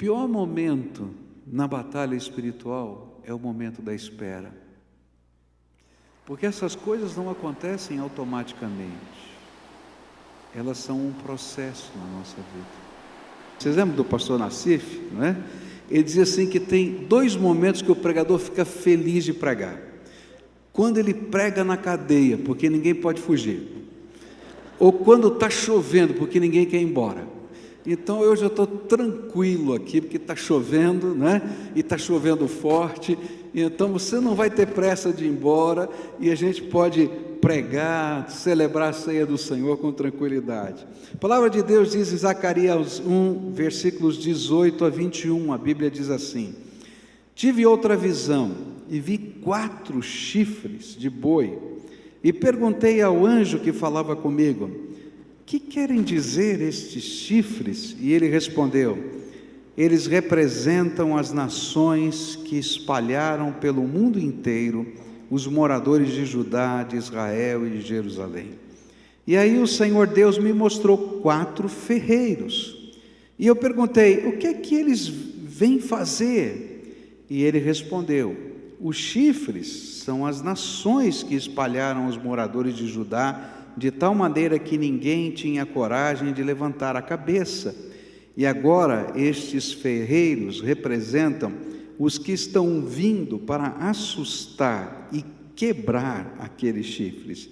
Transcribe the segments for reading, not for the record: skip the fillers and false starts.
pior momento na batalha espiritual é o momento da espera, porque essas coisas não acontecem automaticamente, elas são um processo na nossa vida. Vocês lembram do pastor Nassif, não é? Ele dizia assim que tem 2 momentos que o pregador fica feliz de pregar: quando ele prega na cadeia, porque ninguém pode fugir, ou quando está chovendo, porque ninguém quer ir embora. Então hoje eu estou tranquilo aqui, porque está chovendo, né? E está chovendo forte, então você não vai ter pressa de ir embora, e a gente pode pregar, celebrar a ceia do Senhor com tranquilidade. A palavra de Deus diz em Zacarias 1, versículos 18 a 21, a Bíblia diz assim: tive outra visão, e vi 4 chifres de boi, e perguntei ao anjo que falava comigo: que querem dizer estes chifres? E ele respondeu: eles representam as nações que espalharam pelo mundo inteiro os moradores de Judá, de Israel e de Jerusalém. E aí o Senhor Deus me mostrou 4 ferreiros, e eu perguntei: o que é que eles vêm fazer? E ele respondeu: os chifres são as nações que espalharam os moradores de Judá, de tal maneira que ninguém tinha coragem de levantar a cabeça. E agora estes ferreiros representam os que estão vindo para assustar e quebrar aqueles chifres,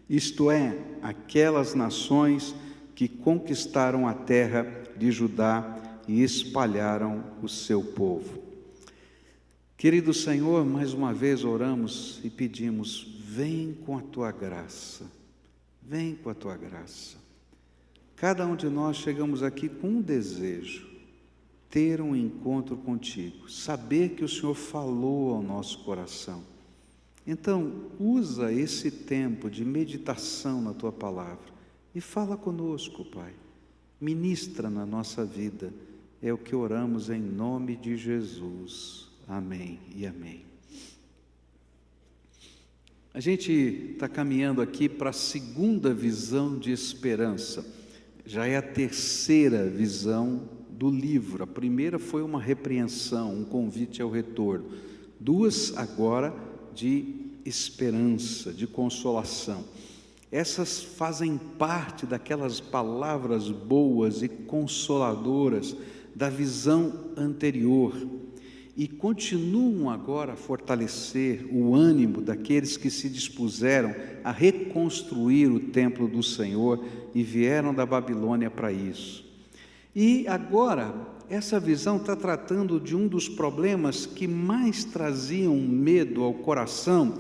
isto é, aquelas nações que conquistaram a terra de Judá e espalharam o seu povo. Querido Senhor, mais uma vez oramos e pedimos: vem com a tua graça. Vem com a tua graça. Cada um de nós chegamos aqui com um desejo: ter um encontro contigo, saber que o Senhor falou ao nosso coração. Então, usa esse tempo de meditação na tua palavra e fala conosco, Pai. Ministra na nossa vida. É o que oramos em nome de Jesus. Amém e amém. A gente está caminhando aqui para a segunda visão de esperança. Já é a terceira visão do livro. A primeira foi uma repreensão, um convite ao retorno. 2 agora de esperança, de consolação. Essas fazem parte daquelas palavras boas e consoladoras da visão anterior, e continuam agora a fortalecer o ânimo daqueles que se dispuseram a reconstruir o templo do Senhor e vieram da Babilônia para isso. E agora, essa visão está tratando de um dos problemas que mais traziam medo ao coração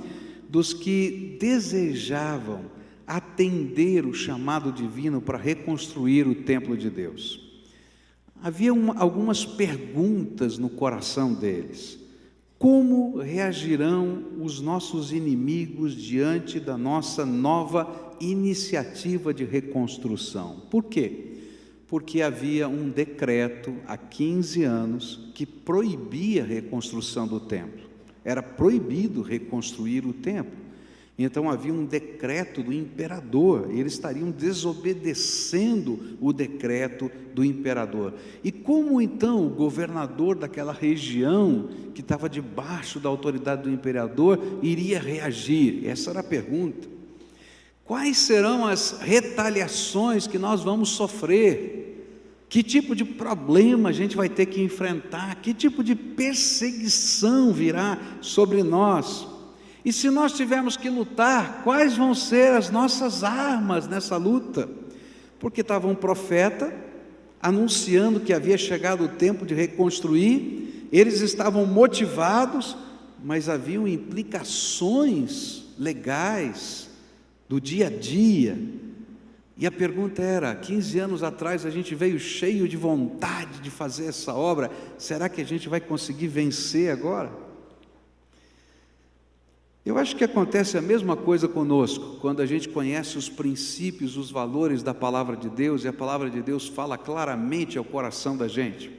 dos que desejavam atender o chamado divino para reconstruir o templo de Deus. Havia algumas perguntas no coração deles. Como reagirão os nossos inimigos diante da nossa nova iniciativa de reconstrução? Por quê? Porque havia um decreto há 15 anos que proibia a reconstrução do templo. Era proibido reconstruir o templo. Então havia um decreto do imperador, eles estariam desobedecendo o decreto do imperador. E como então o governador daquela região, que estava debaixo da autoridade do imperador, iria reagir? Essa era a pergunta. Quais serão as retaliações que nós vamos sofrer? Que tipo de problema a gente vai ter que enfrentar? Que tipo de perseguição virá sobre nós? E se nós tivermos que lutar, quais vão ser as nossas armas nessa luta? Porque estava um profeta anunciando que havia chegado o tempo de reconstruir, eles estavam motivados, mas haviam implicações legais do dia a dia. E a pergunta era: 15 anos atrás a gente veio cheio de vontade de fazer essa obra, será que a gente vai conseguir vencer agora? Eu acho que acontece a mesma coisa conosco, quando a gente conhece os princípios, os valores da palavra de Deus, e a palavra de Deus fala claramente ao coração da gente.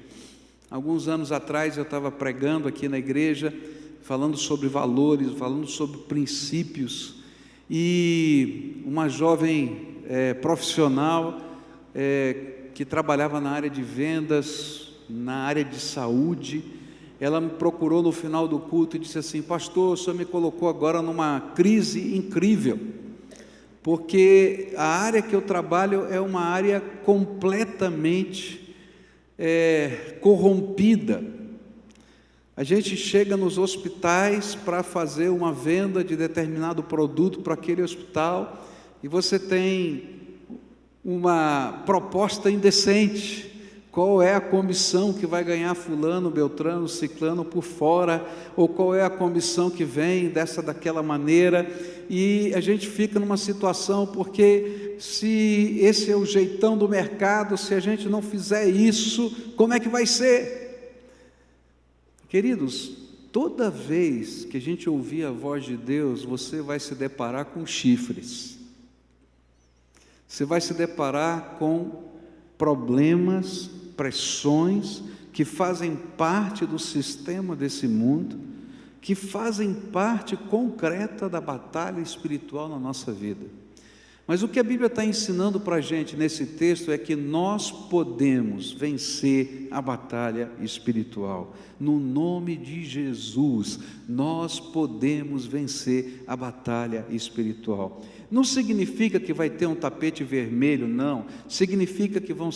Alguns anos atrás eu estava pregando aqui na igreja, falando sobre valores, falando sobre princípios, e uma jovem profissional que trabalhava na área de vendas, na área de saúde. Ela me procurou no final do culto e disse assim: pastor, o senhor me colocou agora numa crise incrível, porque a área que eu trabalho é uma área completamente corrompida. A gente chega nos hospitais para fazer uma venda de determinado produto para aquele hospital, e você tem uma proposta indecente. Qual é a comissão que vai ganhar fulano, beltrano, ciclano por fora, ou qual é a comissão que vem daquela maneira, e a gente fica numa situação, porque se esse é o jeitão do mercado, se a gente não fizer isso, como é que vai ser? Queridos, toda vez que a gente ouvir a voz de Deus, você vai se deparar com chifres, você vai se deparar com problemas, pressões que fazem parte do sistema desse mundo, que fazem parte concreta da batalha espiritual na nossa vida. Mas o que a Bíblia está ensinando para a gente nesse texto é que nós podemos vencer a batalha espiritual. No nome de Jesus, nós podemos vencer a batalha espiritual. Não significa que vai ter um tapete vermelho, não. Significa que vão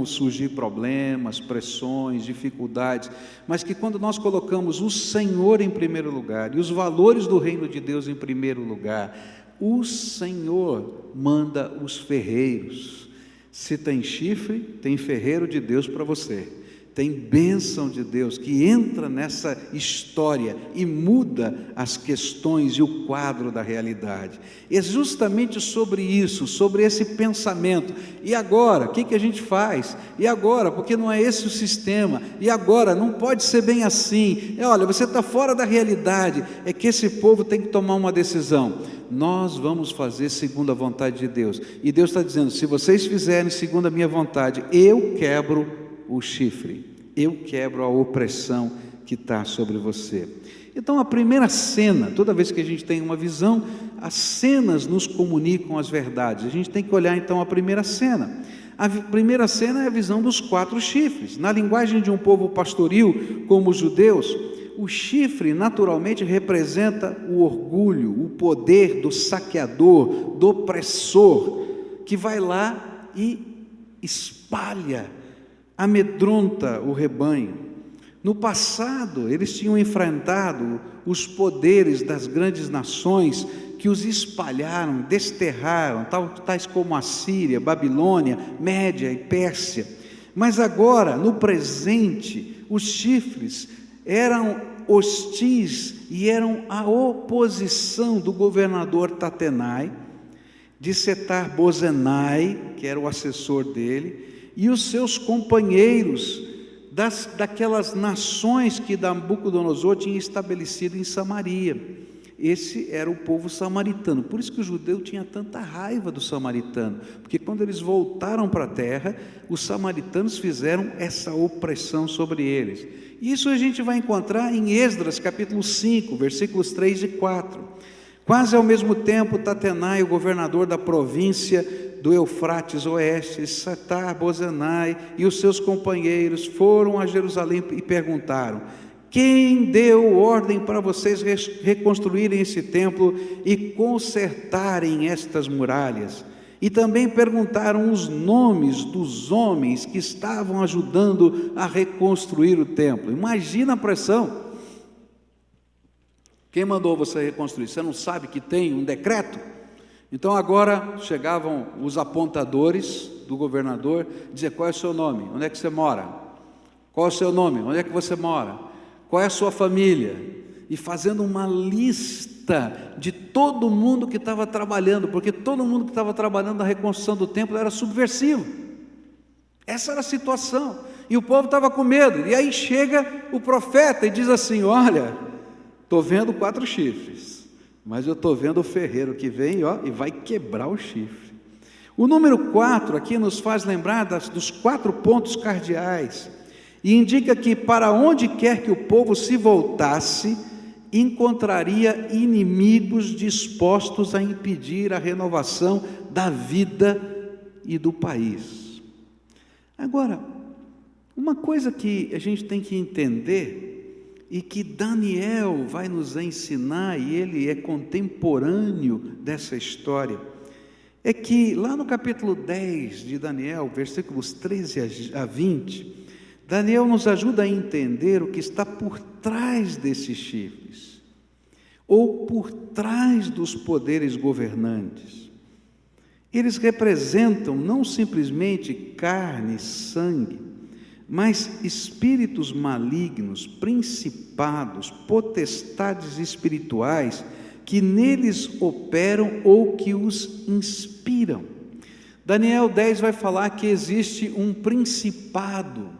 surgir problemas, pressões, dificuldades, mas que quando nós colocamos o Senhor em primeiro lugar e os valores do reino de Deus em primeiro lugar, o Senhor manda os ferreiros. Se tem chifre, tem ferreiro de Deus para você. Tem bênção de Deus que entra nessa história e muda as questões e o quadro da realidade. É justamente sobre isso, sobre esse pensamento. E agora, o que a gente faz? E agora, porque não é esse o sistema? E agora, não pode ser bem assim. Olha, você está fora da realidade. É que esse povo tem que tomar uma decisão. Nós vamos fazer segundo a vontade de Deus. E Deus está dizendo: se vocês fizerem segundo a minha vontade, eu quebro o chifre, eu quebro a opressão que está sobre você. Então a primeira cena, toda vez que a gente tem uma visão, as cenas nos comunicam as verdades. A gente tem que olhar então a primeira cena. A primeira cena é a visão dos 4 chifres. Na linguagem de um povo pastoril como os judeus, o chifre naturalmente representa o orgulho, o poder do saqueador, do opressor, que vai lá e espalha, amedronta o rebanho. No passado, eles tinham enfrentado os poderes das grandes nações que os espalharam, desterraram, tais como a Síria, Babilônia, Média e Pérsia. Mas agora, no presente, os chifres eram hostis e eram a oposição do governador Tatenai, de Setar-Bozenai, que era o assessor dele, e os seus companheiros daquelas nações que Nabucodonosor tinha estabelecido em Samaria. Esse era o povo samaritano. Por isso que o judeu tinha tanta raiva do samaritano, porque quando eles voltaram para a terra, os samaritanos fizeram essa opressão sobre eles. Isso a gente vai encontrar em Esdras capítulo 5, versículos 3 e 4. Quase ao mesmo tempo, Tatenai, o governador da província do Eufrates Oeste, Setar-Bozenai e os seus companheiros foram a Jerusalém e perguntaram: quem deu ordem para vocês reconstruírem esse templo e consertarem estas muralhas? E também perguntaram os nomes dos homens que estavam ajudando a reconstruir o templo. Imagina a pressão. Quem mandou você reconstruir? Você não sabe que tem um decreto? Então agora chegavam os apontadores do governador, dizer: qual é o seu nome? Onde é que você mora? Qual é o seu nome? Onde é que você mora? Qual é a sua família? E fazendo uma lista de todo mundo que estava trabalhando, porque todo mundo que estava trabalhando na reconstrução do templo era subversivo. Essa era a situação, e o povo estava com medo. E aí chega o profeta e diz assim: olha, estou vendo 4 chifres, mas eu estou vendo o ferreiro que vem, e vai quebrar o chifre. O número 4 aqui nos faz lembrar dos 4 pontos cardeais, e indica que para onde quer que o povo se voltasse, encontraria inimigos dispostos a impedir a renovação da vida e do país. Agora, Uma coisa que a gente tem que entender e que Daniel vai nos ensinar, e ele é contemporâneo dessa história, é que lá no capítulo 10 de Daniel, versículos 13 a 20, Daniel nos ajuda a entender o que está por trás desses chifres, ou por trás dos poderes governantes. Eles representam não simplesmente carne e sangue, mas espíritos malignos, principados, potestades espirituais, que neles operam ou que os inspiram. Daniel 10 vai falar que existe um principado,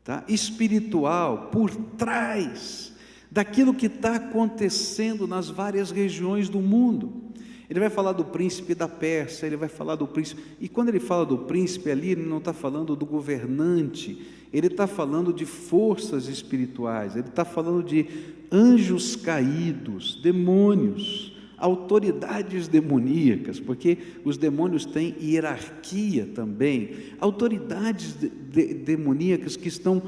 tá, espiritual por trás daquilo que está acontecendo nas várias regiões do mundo. Ele vai falar do príncipe da Pérsia, ele vai falar do príncipe, e quando ele fala do príncipe ali, ele não está falando do governante, ele está falando de forças espirituais, ele está falando de anjos caídos, demônios, autoridades demoníacas, porque os demônios têm hierarquia também, autoridades demoníacas que estão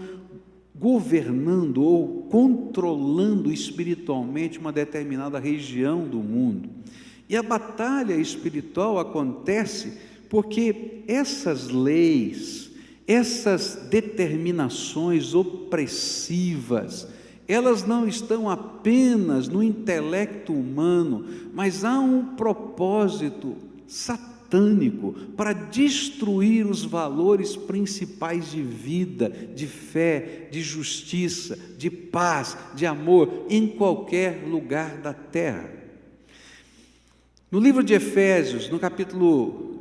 governando ou controlando espiritualmente uma determinada região do mundo. E a batalha espiritual acontece porque essas leis, essas determinações opressivas, elas não estão apenas no intelecto humano, mas há um propósito satânico para destruir os valores principais de vida, de fé, de justiça, de paz, de amor, em qualquer lugar da terra. No livro de Efésios, no capítulo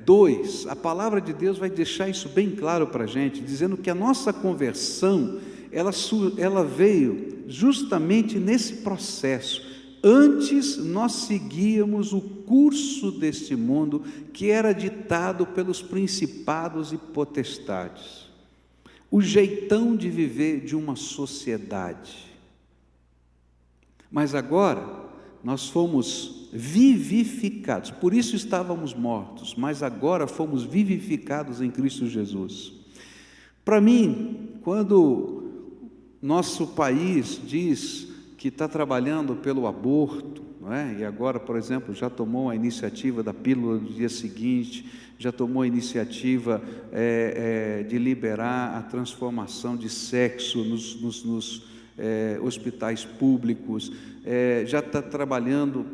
2, a palavra de Deus vai deixar isso bem claro para a gente, dizendo que a nossa conversão, ela veio justamente nesse processo. Antes nós seguíamos o curso deste mundo, que era ditado pelos principados e potestades, o jeitão de viver de uma sociedade. Mas agora nós fomos vivificados, por isso estávamos mortos, mas agora fomos vivificados em Cristo Jesus. Para mim, quando nosso país diz que está trabalhando pelo aborto, não é? E agora, por exemplo, já tomou a iniciativa da pílula do dia seguinte, já tomou a iniciativa de liberar a transformação de sexo nos hospitais públicos, já está trabalhando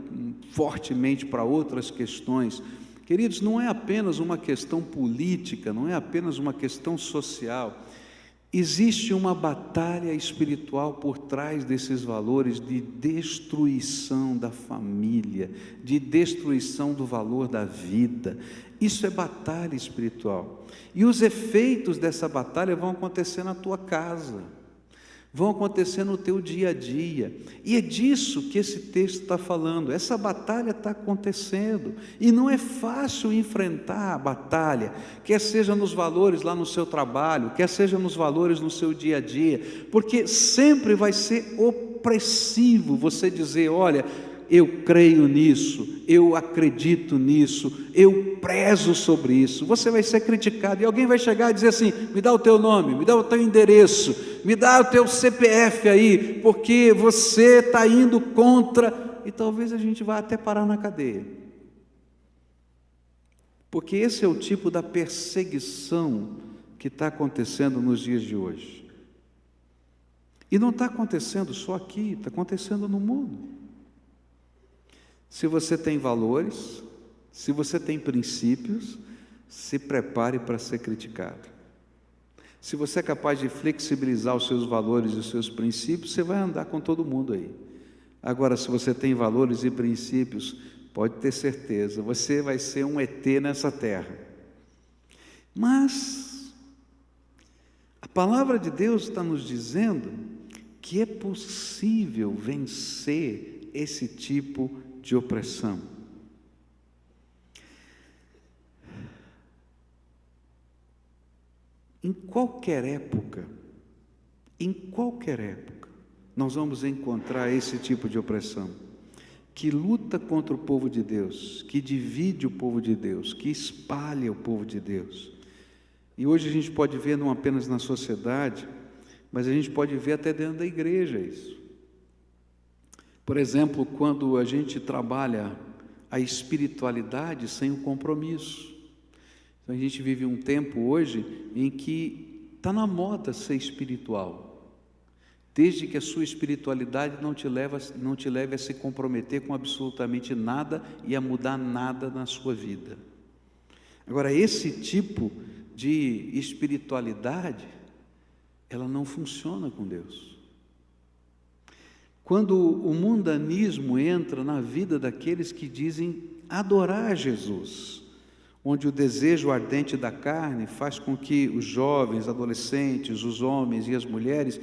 fortemente para outras questões. Queridos, não é apenas uma questão política, não é apenas uma questão social, existe uma batalha espiritual por trás desses valores de destruição da família, de destruição do valor da vida. Isso é batalha espiritual, e os efeitos dessa batalha vão acontecer na tua casa, vão acontecer no teu dia a dia, e é disso que esse texto está falando. Essa batalha está acontecendo, e não é fácil enfrentar a batalha, quer seja nos valores lá no seu trabalho, quer seja nos valores no seu dia a dia, porque sempre vai ser opressivo você dizer: olha, eu creio nisso, eu acredito nisso, eu prezo sobre isso. Você vai ser criticado, e alguém vai chegar e dizer assim: me dá o teu nome, me dá o teu endereço, me dá o teu CPF aí, porque você está indo contra, e talvez a gente vá até parar na cadeia, porque esse é o tipo da perseguição que está acontecendo nos dias de hoje, e não está acontecendo só aqui, está acontecendo no mundo. Se você tem valores, se você tem princípios, se prepare para ser criticado. Se você é capaz de flexibilizar os seus valores e os seus princípios, você vai andar com todo mundo aí. Agora, se você tem valores e princípios, pode ter certeza, você vai ser um ET nessa terra. Mas a palavra de Deus está nos dizendo que é possível vencer esse tipo de opressão. Em qualquer época, nós vamos encontrar esse tipo de opressão, que luta contra o povo de Deus, que divide o povo de Deus, que espalha o povo de Deus. E hoje a gente pode ver não apenas na sociedade, mas a gente pode ver até dentro da igreja isso. Por exemplo, quando a gente trabalha a espiritualidade sem o compromisso. Então a gente vive um tempo hoje em que está na moda ser espiritual, desde que a sua espiritualidade não te leve a se comprometer com absolutamente nada e a mudar nada na sua vida. Agora, esse tipo de espiritualidade, ela não funciona com Deus. Quando o mundanismo entra na vida daqueles que dizem adorar Jesus, onde o desejo ardente da carne faz com que os jovens, adolescentes, os homens e as mulheres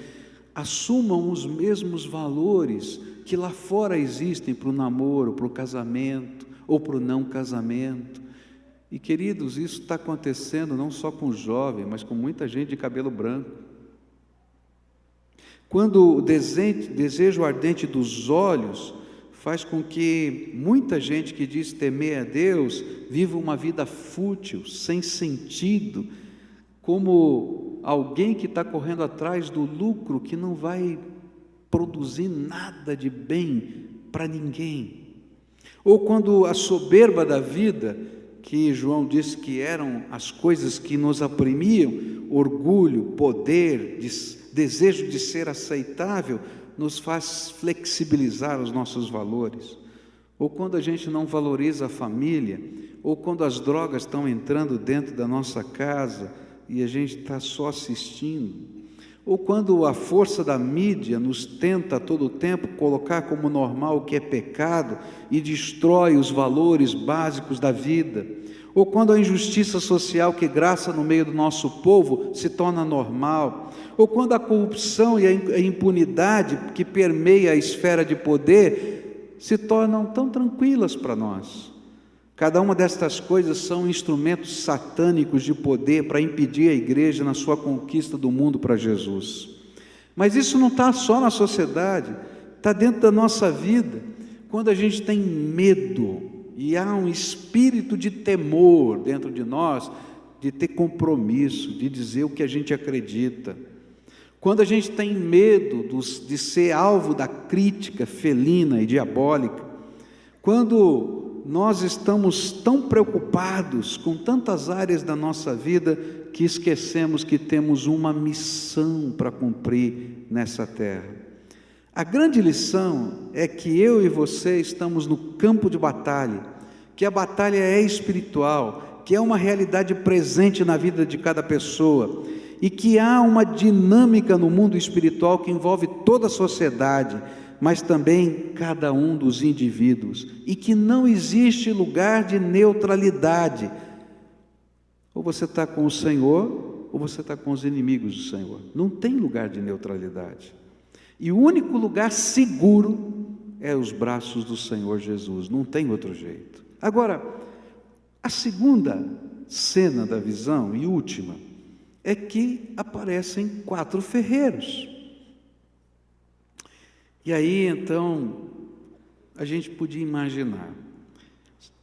assumam os mesmos valores que lá fora existem para o namoro, para o casamento ou para o não casamento. E queridos, isso está acontecendo não só com os jovens, mas com muita gente de cabelo branco. Quando o desejo ardente dos olhos faz com que muita gente que diz temer a Deus viva uma vida fútil, sem sentido, como alguém que está correndo atrás do lucro que não vai produzir nada de bem para ninguém. Ou quando a soberba da vida, que João disse que eram as coisas que nos oprimiam, orgulho, poder, desejo de ser aceitável, nos faz flexibilizar os nossos valores. Ou quando a gente não valoriza a família, ou quando as drogas estão entrando dentro da nossa casa e a gente está só assistindo, ou quando a força da mídia nos tenta a todo tempo colocar como normal o que é pecado e destrói os valores básicos da vida, ou quando a injustiça social que graça no meio do nosso povo se torna normal, ou quando a corrupção e a impunidade que permeia a esfera de poder se tornam tão tranquilas para nós. Cada uma destas coisas são instrumentos satânicos de poder para impedir a igreja na sua conquista do mundo para Jesus. Mas isso não está só na sociedade, está dentro da nossa vida. Quando a gente tem medo e há um espírito de temor dentro de nós, de ter compromisso, de dizer o que a gente acredita. Quando a gente tem medo de ser alvo da crítica felina e diabólica. Quando nós estamos tão preocupados com tantas áreas da nossa vida que esquecemos que temos uma missão para cumprir nessa terra. A grande lição é que eu e você estamos no campo de batalha, que a batalha é espiritual, que é uma realidade presente na vida de cada pessoa e que há uma dinâmica no mundo espiritual que envolve toda a sociedade, mas também cada um dos indivíduos, e que não existe lugar de neutralidade. Ou você está com o Senhor, ou você está com os inimigos do Senhor. Não tem lugar de neutralidade. E o único lugar seguro é os braços do Senhor Jesus, não tem outro jeito. Agora, a segunda cena da visão, e última, é que aparecem 4 ferreiros. E aí, então, a gente podia imaginar,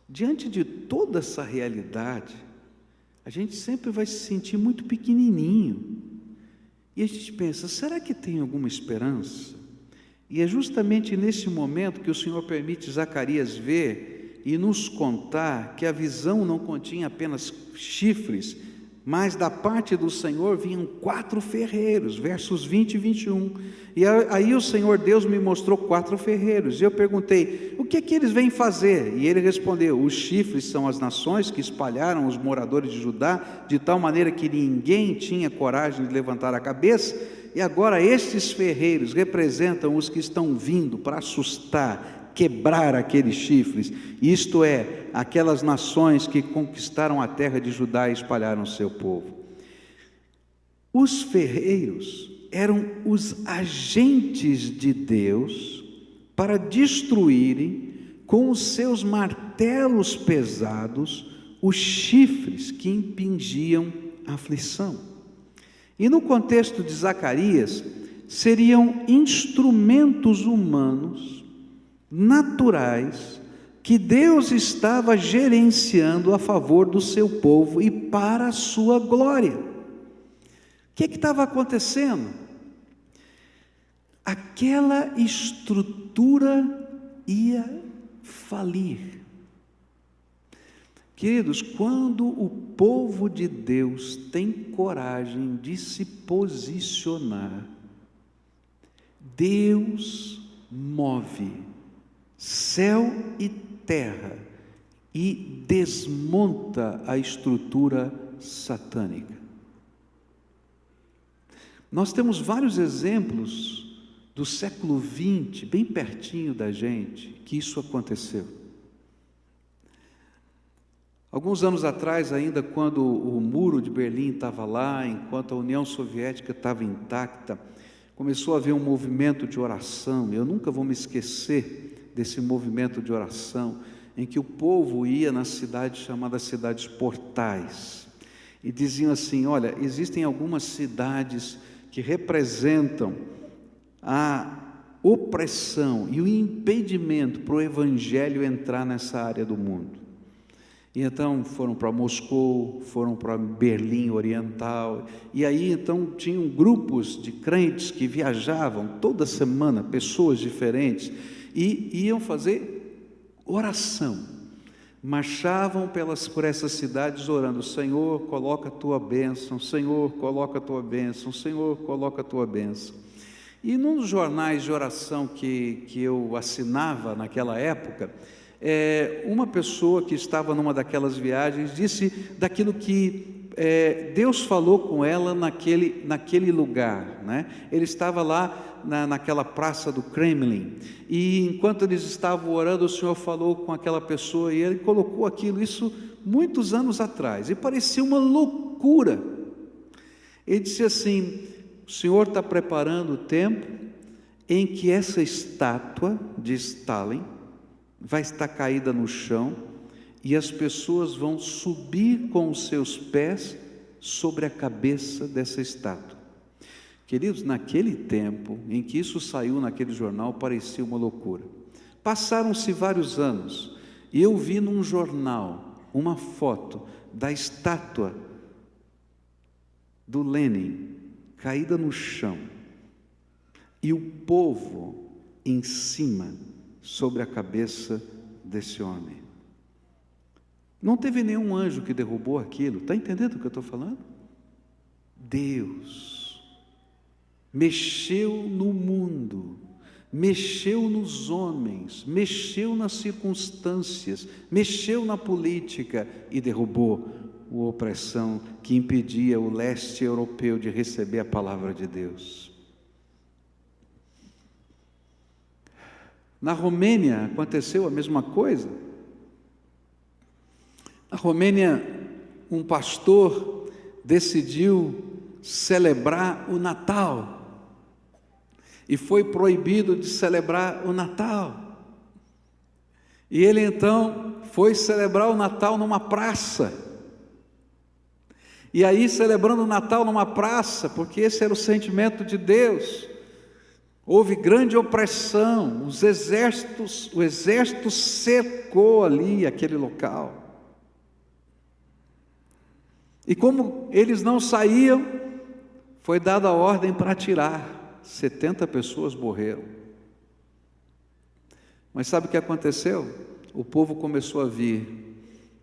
diante de toda essa realidade, a gente sempre vai se sentir muito pequenininho. E a gente pensa, será que tem alguma esperança? E é justamente nesse momento que o Senhor permite Zacarias ver e nos contar que a visão não continha apenas chifres, mas da parte do Senhor vinham 4 ferreiros, versos 20 e 21. E aí o Senhor Deus me mostrou 4 ferreiros, e eu perguntei, o que é que eles vêm fazer? E ele respondeu, os chifres são as nações que espalharam os moradores de Judá, de tal maneira que ninguém tinha coragem de levantar a cabeça, e agora estes ferreiros representam os que estão vindo para assustar, quebrar aqueles chifres, isto é, aquelas nações que conquistaram a terra de Judá e espalharam o seu povo. Os ferreiros eram os agentes de Deus para destruírem com os seus martelos pesados os chifres que impingiam a aflição. E no contexto de Zacarias, seriam instrumentos humanos naturais que Deus estava gerenciando a favor do seu povo e para a sua glória. O que estava acontecendo? Aquela estrutura ia falir. Queridos, quando o povo de Deus tem coragem de se posicionar, Deus move céu e terra e desmonta a estrutura satânica. Nós temos vários exemplos do século XX, bem pertinho da gente, que isso aconteceu. Alguns anos atrás, ainda quando o muro de Berlim estava lá, enquanto a União Soviética estava intacta, começou a haver um movimento de oração. Eu nunca vou me esquecer desse movimento de oração, em que o povo ia nas cidades chamadas cidades portais, e diziam assim: olha, existem algumas cidades que representam a opressão e o impedimento para o Evangelho entrar nessa área do mundo. E então foram para Moscou, foram para Berlim Oriental, e aí então tinham grupos de crentes que viajavam toda semana, pessoas diferentes, e iam fazer oração, marchavam por essas cidades orando: Senhor, coloca a tua bênção, Senhor, coloca a tua bênção, Senhor, coloca a tua bênção. E num dos jornais de oração que eu assinava naquela época, uma pessoa que estava numa daquelas viagens disse daquilo que Deus falou com ela naquele lugar, né? Ele estava lá naquela praça do Kremlin, e enquanto eles estavam orando, o Senhor falou com aquela pessoa, e ele colocou aquilo, isso muitos anos atrás, e parecia uma loucura. Ele disse assim: o Senhor está preparando o tempo em que essa estátua de Stalin vai estar caída no chão, e as pessoas vão subir com os seus pés sobre a cabeça dessa estátua. Queridos, naquele tempo em que isso saiu naquele jornal, parecia uma loucura. Passaram-se vários anos, e eu vi num jornal uma foto da estátua do Lenin caída no chão, e o povo em cima, sobre a cabeça desse homem. Não teve nenhum anjo que derrubou aquilo. Está entendendo o que eu estou falando? Deus mexeu no mundo, mexeu nos homens, mexeu nas circunstâncias, mexeu na política e derrubou a opressão que impedia o leste europeu de receber a palavra de Deus. Na Romênia aconteceu a mesma coisa. Na Romênia, um pastor decidiu celebrar o Natal, e foi proibido de celebrar o Natal. E ele então foi celebrar o Natal numa praça. E aí, celebrando o Natal numa praça, porque esse era o sentimento de Deus, houve grande opressão, o exército cercou ali aquele local. E como eles não saíam, foi dada a ordem para atirar. 70 pessoas morreram. Mas sabe o que aconteceu? O povo começou a vir,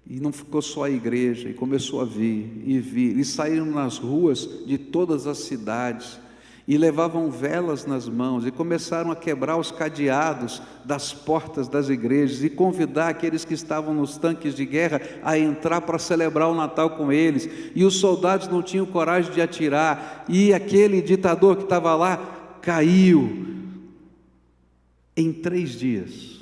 e não ficou só a igreja, e começou a vir, e saíram nas ruas de todas as cidades, e levavam velas nas mãos, e começaram a quebrar os cadeados das portas das igrejas, e convidar aqueles que estavam nos tanques de guerra a entrar para celebrar o Natal com eles. E os soldados não tinham coragem de atirar, e aquele ditador que estava lá caiu em 3 dias.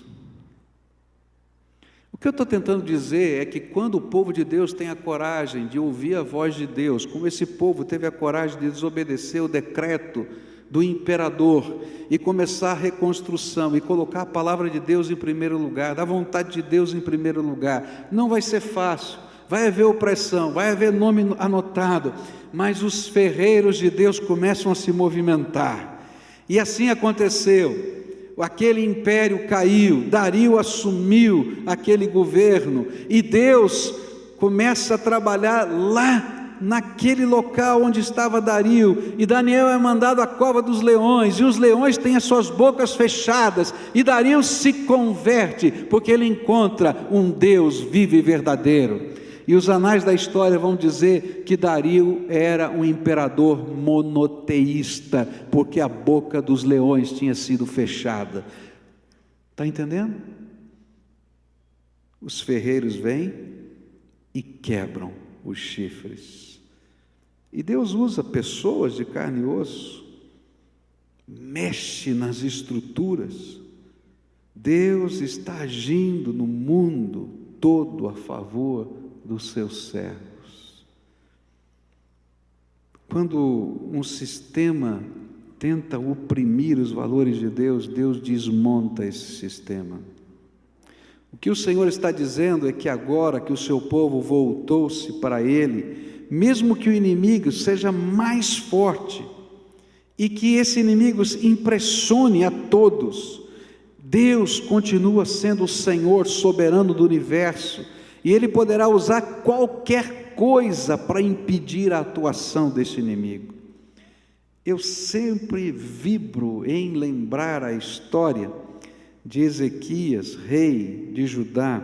O que eu estou tentando dizer é que quando o povo de Deus tem a coragem de ouvir a voz de Deus, como esse povo teve a coragem de desobedecer o decreto do imperador e começar a reconstrução e colocar a palavra de Deus em primeiro lugar, da vontade de Deus em primeiro lugar, não vai ser fácil, vai haver opressão, vai haver nome anotado, mas os ferreiros de Deus começam a se movimentar. E assim aconteceu. aquele império caiu, Dario assumiu aquele governo, e Deus começa a trabalhar lá naquele local onde estava Dario, e Daniel é mandado à cova dos leões, e os leões têm as suas bocas fechadas, e Dario se converte, porque ele encontra um Deus vivo e verdadeiro. E os anais da história vão dizer que Dario era um imperador monoteísta, porque a boca dos leões tinha sido fechada. Está entendendo? Os ferreiros vêm e quebram os chifres. E Deus usa pessoas de carne e osso, mexe nas estruturas. Deus está agindo no mundo todo a favor dos seus servos. Quando um sistema tenta oprimir os valores de Deus, Deus desmonta esse sistema. O que o Senhor está dizendo é que agora que o seu povo voltou-se para Ele, mesmo que o inimigo seja mais forte, e que esse inimigo impressione a todos, Deus continua sendo o Senhor soberano do universo, e Ele poderá usar qualquer coisa para impedir a atuação desse inimigo. Eu sempre vibro em lembrar a história de Ezequias, rei de Judá,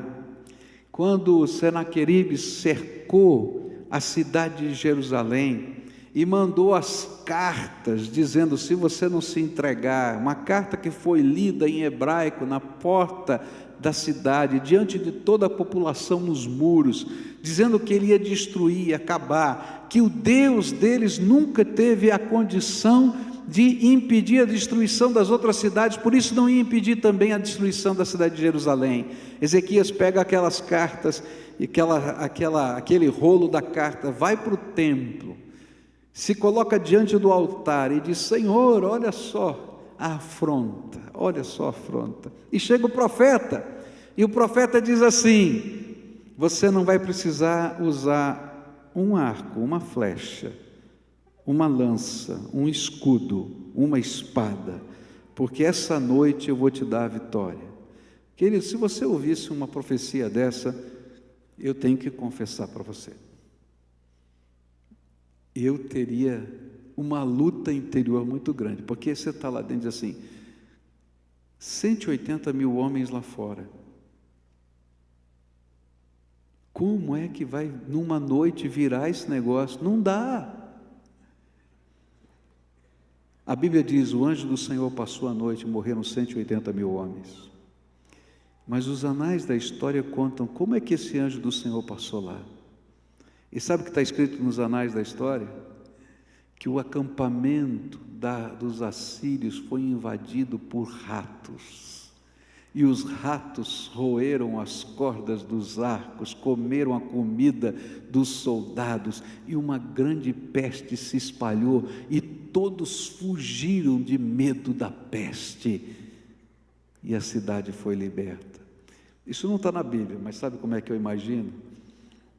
quando Senaqueribe cercou a cidade de Jerusalém e mandou as cartas dizendo: se você não se entregar, uma carta que foi lida em hebraico na porta da cidade, diante de toda a população nos muros, dizendo que ele ia destruir, acabar, que o Deus deles nunca teve a condição de impedir a destruição das outras cidades, por isso não ia impedir também a destruição da cidade de Jerusalém. Ezequias pega aquelas cartas, e aquele rolo da carta, vai para o templo, se coloca diante do altar e diz: Senhor, olha só a afronta, olha só a afronta. E chega o profeta, e o profeta diz assim: você não vai precisar usar um arco, uma flecha, uma lança, um escudo, uma espada, porque essa noite eu vou te dar a vitória. Querido, se você ouvisse uma profecia dessa, eu tenho que confessar para você, eu teria uma luta interior muito grande, porque você está lá dentro e diz assim: 180 mil homens lá fora, como é que vai numa noite virar esse negócio? Não dá. A Bíblia diz: o anjo do Senhor passou a noite e morreram 180 mil homens. Mas os anais da história contam como é que esse anjo do Senhor passou lá. E sabe o que está escrito nos anais da história? Que o acampamento dos assírios foi invadido por ratos. E os ratos roeram as cordas dos arcos, comeram a comida dos soldados, e uma grande peste se espalhou, e todos fugiram de medo da peste, e a cidade foi liberta. Isso não está na Bíblia, mas sabe como é que eu imagino?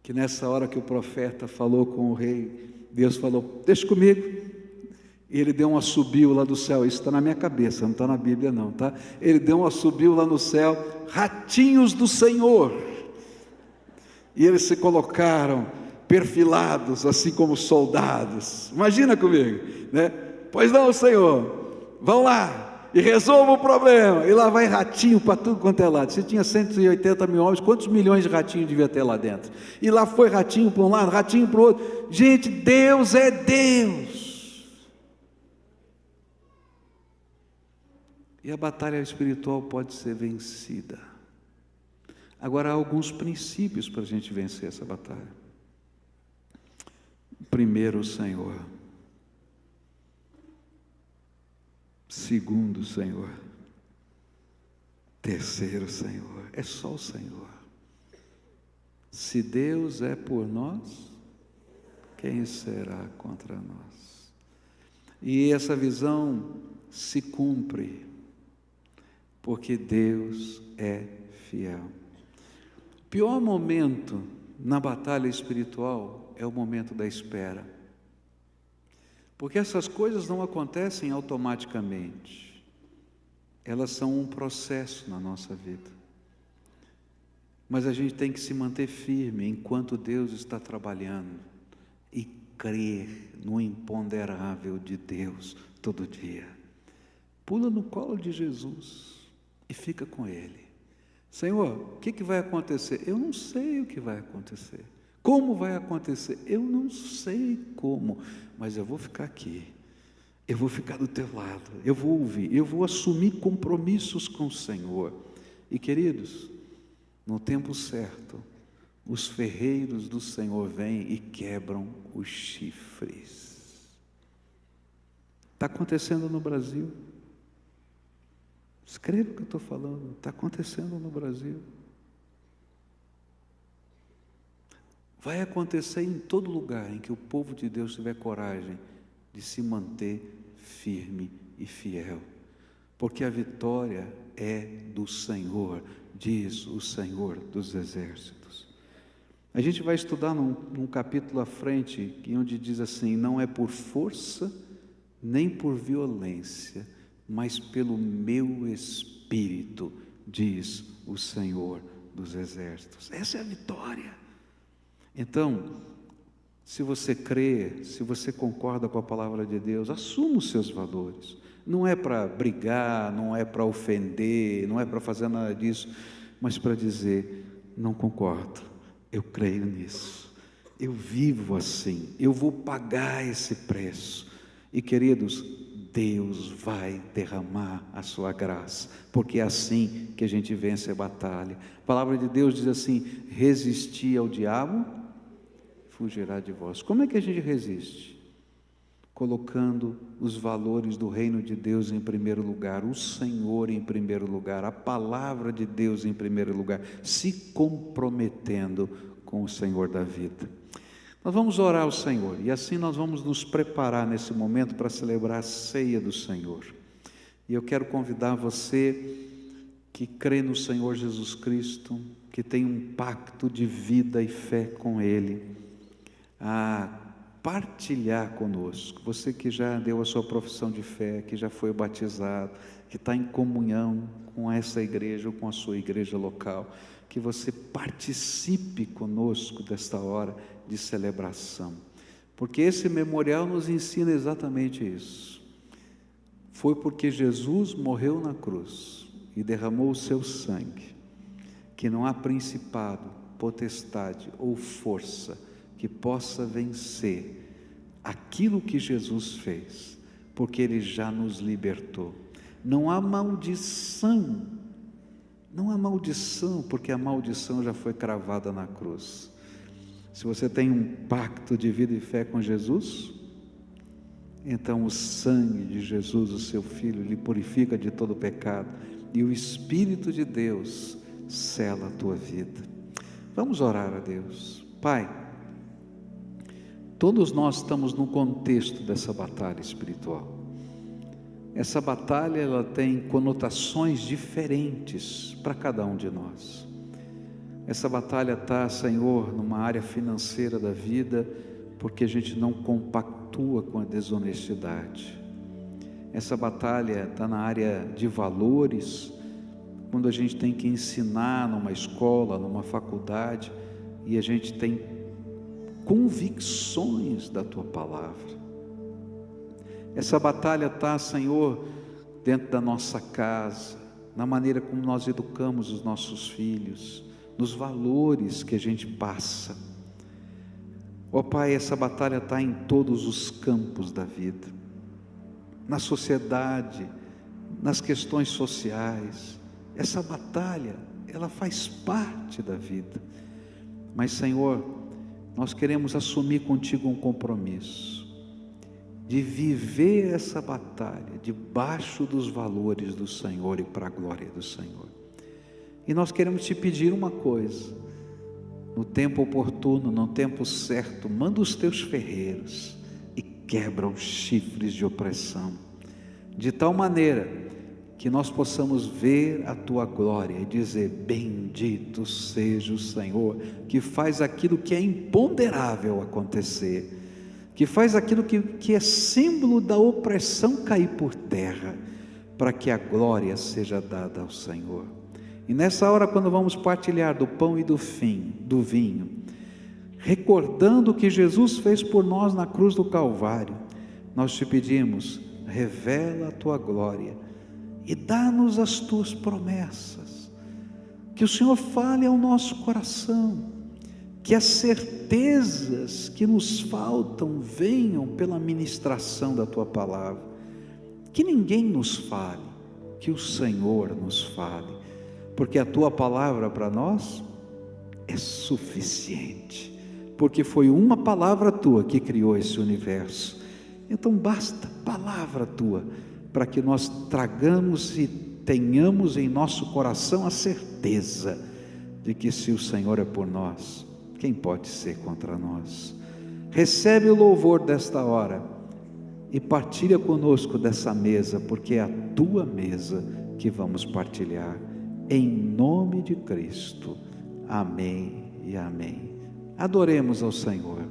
Que nessa hora que o profeta falou com o rei, Deus falou: deixa comigo. E ele deu um assobio lá do céu. Isso está na minha cabeça, não está na Bíblia não, tá? Ele deu um assobio lá no céu, ratinhos do Senhor, e eles se colocaram perfilados, assim como soldados. Imagina comigo, né? Pois não, Senhor, vão lá e resolva o problema. E lá vai ratinho para tudo quanto é lado. Se tinha 180 mil homens, quantos milhões de ratinhos devia ter lá dentro? E lá foi ratinho para um lado, ratinho para o outro. Gente, Deus é Deus. E a batalha espiritual pode ser vencida. Agora, há alguns princípios para a gente vencer essa batalha. Primeiro, o Senhor. Segundo, o Senhor. Terceiro, Senhor. É só o Senhor. Se Deus é por nós, quem será contra nós? E essa visão se cumpre, porque Deus é fiel. O pior momento na batalha espiritual é o momento da espera, porque essas coisas não acontecem automaticamente. elas são um processo na nossa vida. Mas a gente tem que se manter firme enquanto Deus está trabalhando e crer no imponderável de Deus todo dia. Pula no colo de Jesus e fica com Ele. Senhor, o que vai acontecer? Eu não sei o que vai acontecer. Como vai acontecer? Eu não sei como, mas eu vou ficar aqui. Eu vou ficar do teu lado, eu vou ouvir, eu vou assumir compromissos com o Senhor. E queridos, no tempo certo, os ferreiros do Senhor vêm e quebram os chifres. Está acontecendo no Brasil. Escreva o que eu estou falando, está acontecendo no Brasil. Vai acontecer em todo lugar em que o povo de Deus tiver coragem de se manter firme e fiel, porque a vitória é do Senhor, diz o Senhor dos Exércitos. A gente vai estudar num capítulo à frente, onde diz assim: não é por força, nem por violência, mas pelo meu Espírito, diz o Senhor dos Exércitos. Essa é a vitória. Então, se você crê, se você concorda com a palavra de Deus, assuma os seus valores. Não é para brigar, não é para ofender, não é para fazer nada disso, mas para dizer: não concordo, eu creio nisso, eu vivo assim, eu vou pagar esse preço. E queridos, Deus vai derramar a sua graça, porque é assim que a gente vence a batalha. A palavra de Deus diz assim: resisti ao diabo, fugirá de vós. Como é que a gente resiste? Colocando os valores do reino de Deus em primeiro lugar, o Senhor em primeiro lugar, a palavra de Deus em primeiro lugar, se comprometendo com o Senhor da vida. Nós vamos orar ao Senhor, e assim nós vamos nos preparar nesse momento para celebrar a ceia do Senhor. E eu quero convidar você que crê no Senhor Jesus Cristo, que tem um pacto de vida e fé com Ele, a partilhar conosco. Você que já deu a sua profissão de fé, que já foi batizado, que está em comunhão com essa igreja ou com a sua igreja local, que você participe conosco desta hora de celebração, porque esse memorial nos ensina exatamente isso. Foi porque Jesus morreu na cruz e derramou o seu sangue, que não há principado, potestade ou força que possa vencer aquilo que Jesus fez, porque Ele já nos libertou. Não há maldição, porque a maldição já foi cravada na cruz. Se você tem um pacto de vida e fé com Jesus, então o sangue de Jesus, o seu Filho, lhe purifica de todo pecado, e o Espírito de Deus sela a tua vida. Vamos orar a Deus. Pai, todos nós estamos no contexto dessa batalha espiritual. Essa batalha, ela tem conotações diferentes para cada um de nós. Essa batalha está, Senhor, numa área financeira da vida, porque a gente não compactua com a desonestidade. Essa batalha está na área de valores, quando a gente tem que ensinar numa escola, numa faculdade, e a gente tem convicções da Tua palavra. Essa batalha está, Senhor, dentro da nossa casa, na maneira como nós educamos os nossos filhos, nos valores que a gente passa. Ó Pai, essa batalha está em todos os campos da vida, na sociedade, nas questões sociais. Essa batalha, ela faz parte da vida. Mas, Senhor, nós queremos assumir contigo um compromisso de viver essa batalha debaixo dos valores do Senhor e para a glória do Senhor. E nós queremos te pedir uma coisa: no tempo oportuno, no tempo certo, manda os teus ferreiros e quebra os chifres de opressão, de tal maneira que nós possamos ver a tua glória e dizer: bendito seja o Senhor, que faz aquilo que é imponderável acontecer, que faz aquilo que é símbolo da opressão cair por terra, para que a glória seja dada ao Senhor. E nessa hora, quando vamos partilhar do pão e do vinho, recordando o que Jesus fez por nós na cruz do Calvário, nós te pedimos: revela a tua glória e dá-nos as tuas promessas, que o Senhor fale ao nosso coração, que as certezas que nos faltam venham pela ministração da tua palavra, que ninguém nos fale, que o Senhor nos fale, porque a tua palavra para nós é suficiente, porque foi uma palavra tua que criou esse universo. Então basta palavra tua para que nós tragamos e tenhamos em nosso coração a certeza de que se o Senhor é por nós, quem pode ser contra nós? Recebe o louvor desta hora e partilha conosco dessa mesa, porque é a tua mesa que vamos partilhar, em nome de Cristo. Amém e amém. Adoremos ao Senhor.